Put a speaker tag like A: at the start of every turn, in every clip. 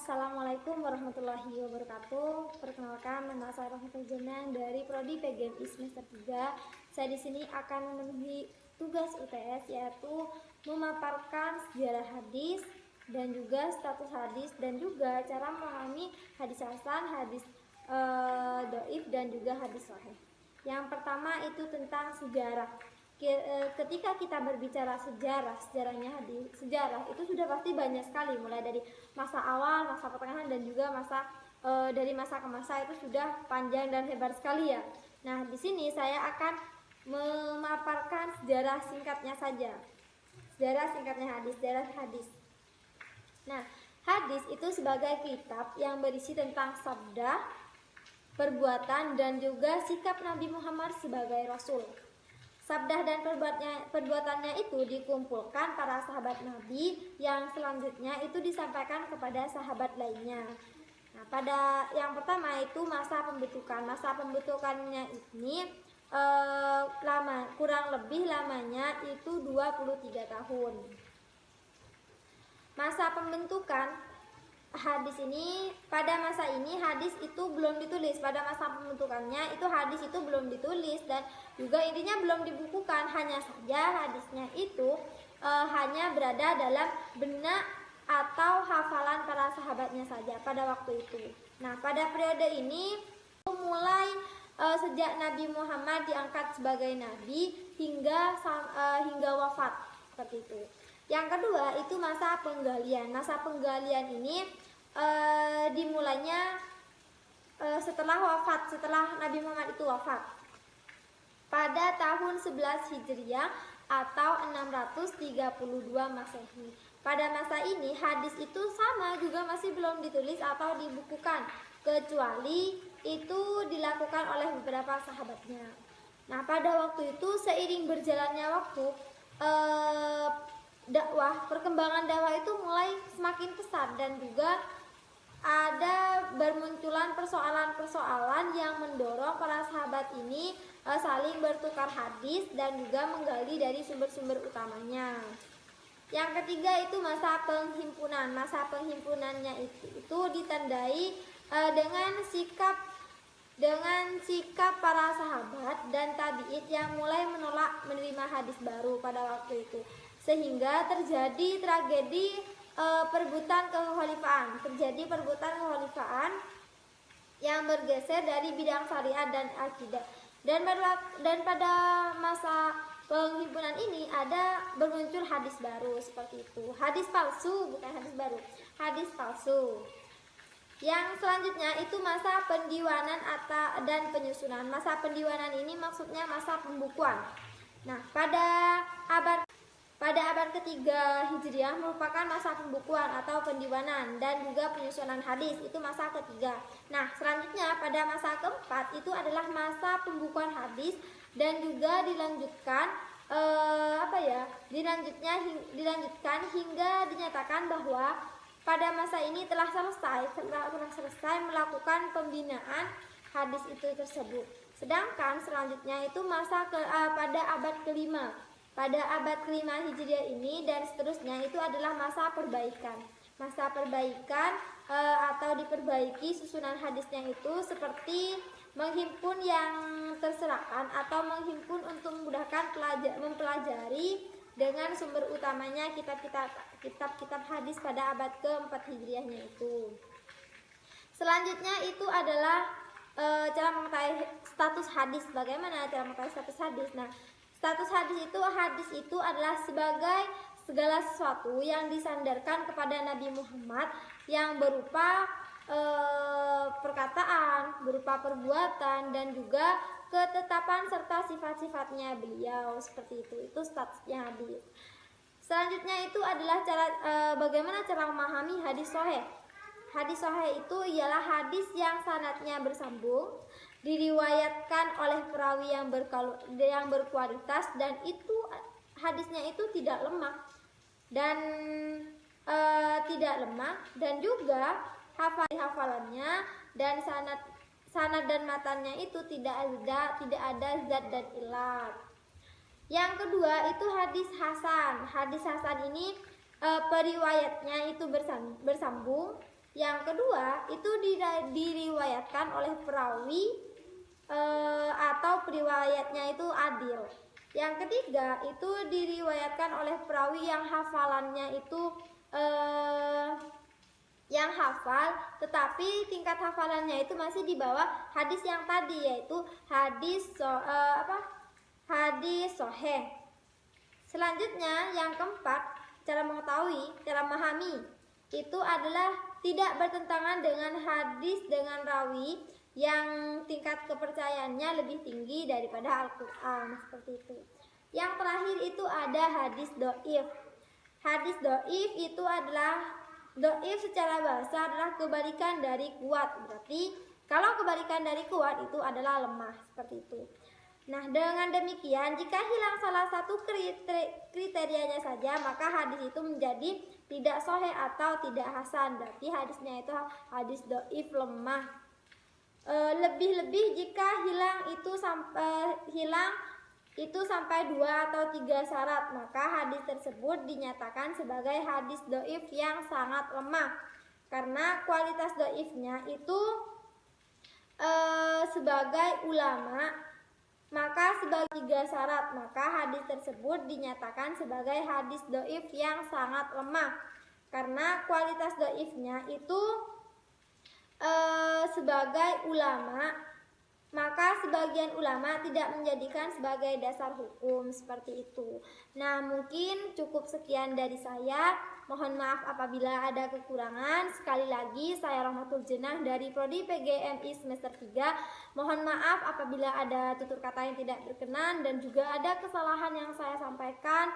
A: Assalamualaikum warahmatullahi wabarakatuh. Perkenalkan, nama saya Rahmatul Jenang dari Prodi PGMI semester 3. Saya di sini akan memenuhi tugas UTS, yaitu memaparkan sejarah hadis dan juga status hadis dan juga cara memahami hadis hasan, hadis dhaif dan juga hadis sahih. Yang pertama itu tentang sejarah. Ketika kita berbicara sejarahnya hadis, sejarah itu sudah pasti banyak sekali, mulai dari masa awal, masa pertengahan dan juga masa dari masa ke masa itu sudah panjang dan hebat sekali ya. Nah, di sini saya akan memaparkan sejarah singkatnya saja. Sejarah singkatnya hadis, sejarah hadis. Nah, hadis itu sebagai kitab yang berisi tentang sabda, perbuatan dan juga sikap Nabi Muhammad sebagai rasul. Sabda dan perbuatannya itu dikumpulkan para sahabat Nabi yang selanjutnya itu disampaikan kepada sahabat lainnya. Nah, pada yang pertama itu masa pembentukan. Masa pembentukannya ini kurang lebih lamanya itu 23 tahun. Masa pembentukan hadis ini, pada masa ini hadis itu belum ditulis. Pada masa pembentukannya itu hadis itu belum ditulis dan juga intinya belum dibukukan. Hanya saja hadisnya itu hanya berada dalam benak atau hafalan para sahabatnya saja pada waktu itu. Nah, pada periode ini mulai sejak Nabi Muhammad diangkat sebagai nabi hingga wafat, seperti itu. Yang kedua itu masa penggalian. Masa penggalian ini dimulainya setelah Nabi Muhammad itu wafat pada tahun 11 Hijriah atau 632 Masehi. Pada masa ini hadis itu sama juga masih belum ditulis atau dibukukan, kecuali itu dilakukan oleh beberapa sahabatnya. Nah, pada waktu itu seiring berjalannya waktu perkembangan dakwah itu mulai semakin pesat dan juga ada bermunculan persoalan-persoalan yang mendorong para sahabat ini saling bertukar hadis dan juga menggali dari sumber-sumber utamanya. Yang ketiga itu masa penghimpunan. Masa penghimpunannya itu ditandai dengan sikap para sahabat dan tabi'in yang mulai menolak menerima hadis baru pada waktu itu, sehingga terjadi tragedi perebutan kekhalifahan. Terjadi perebutan kekhalifahan yang bergeser dari bidang syariat dan akidah. Dan pada masa penghimpunan ini ada bermuncul hadis baru seperti itu. Hadis palsu, bukan hadis baru, hadis palsu. Yang selanjutnya itu masa pendiwanan dan penyusunan. Masa pendiwanan ini maksudnya masa pembukuan. Nah, pada abad ketiga Hijriah merupakan masa pembukuan atau pendiwanan dan juga penyusunan hadis, itu masa ketiga. Nah, selanjutnya pada masa keempat itu adalah masa pembukuan hadis dan juga dilanjutkan hingga dinyatakan bahwa pada masa ini telah selesai melakukan pembinaan hadis itu tersebut. Sedangkan selanjutnya itu pada abad kelima. Pada abad kelima Hijriah ini dan seterusnya itu adalah masa perbaikan. Masa perbaikan atau diperbaiki susunan hadisnya itu seperti menghimpun yang terserahkan atau menghimpun untuk memudahkan mempelajari dengan sumber utamanya kitab-kitab hadis pada abad ke-4 Hijriahnya itu. Selanjutnya itu adalah cara mengetahui status hadis. Bagaimana cara mengetahui status hadis? Nah, status hadis itu adalah sebagai segala sesuatu yang disandarkan kepada Nabi Muhammad yang berupa perkataan, berupa perbuatan dan juga ketetapan serta sifat-sifatnya beliau, seperti itu. Itu statusnya hadis. Selanjutnya itu adalah bagaimana cara memahami hadis sahih. Hadis sahih itu ialah hadis yang sanadnya bersambung, diriwayatkan oleh perawi yang berkualitas dan itu hadisnya itu tidak lemah dan juga hafalannya dan sanad dan matanya itu tidak ada zat dan ilat. Yang kedua itu hadis hasan. Hadis hasan ini periwayatnya itu bersambung Yang kedua itu diriwayatkan oleh perawi atau periwayatnya itu adil. Yang ketiga itu diriwayatkan oleh perawi yang hafalannya itu yang hafal, tetapi tingkat hafalannya itu masih di bawah hadis yang tadi, yaitu hadis sahih. Selanjutnya yang keempat, cara mengetahui, cara memahami itu adalah tidak bertentangan dengan hadis dengan rawi yang tingkat kepercayaannya lebih tinggi daripada Al-Quran, seperti itu. Yang terakhir itu ada hadis do'if. Hadis do'if itu adalah, do'if secara bahasa adalah kebalikan dari kuat. Berarti kalau kebalikan dari kuat itu adalah lemah, seperti itu. Nah, dengan demikian jika hilang salah satu kriterianya saja, maka hadis itu menjadi tidak sahih atau tidak hasan. Berarti hadisnya itu hadis do'if, lemah. Lebih-lebih jika hilang itu sampai 2 atau 3 syarat, maka hadis tersebut dinyatakan sebagai hadis do'if yang sangat lemah. Karena kualitas do'ifnya itu sebagai ulama, maka sebagai 3 syarat, maka hadis tersebut dinyatakan sebagai hadis do'if yang sangat lemah. Karena kualitas do'ifnya itu sebagai ulama, maka sebagian ulama tidak menjadikan sebagai dasar hukum, seperti itu. Nah, mungkin cukup sekian dari saya. Mohon maaf apabila ada kekurangan. Sekali lagi saya Rahmatul Jenah dari Prodi PGMI semester 3. Mohon maaf apabila ada tutur kata yang tidak berkenan dan juga ada kesalahan yang saya sampaikan.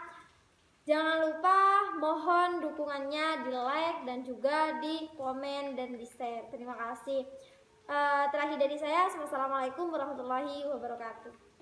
A: Jangan lupa mohon dukungannya di like dan juga di komen dan di share. Terima kasih. Terakhir dari saya, wassalamualaikum warahmatullahi wabarakatuh.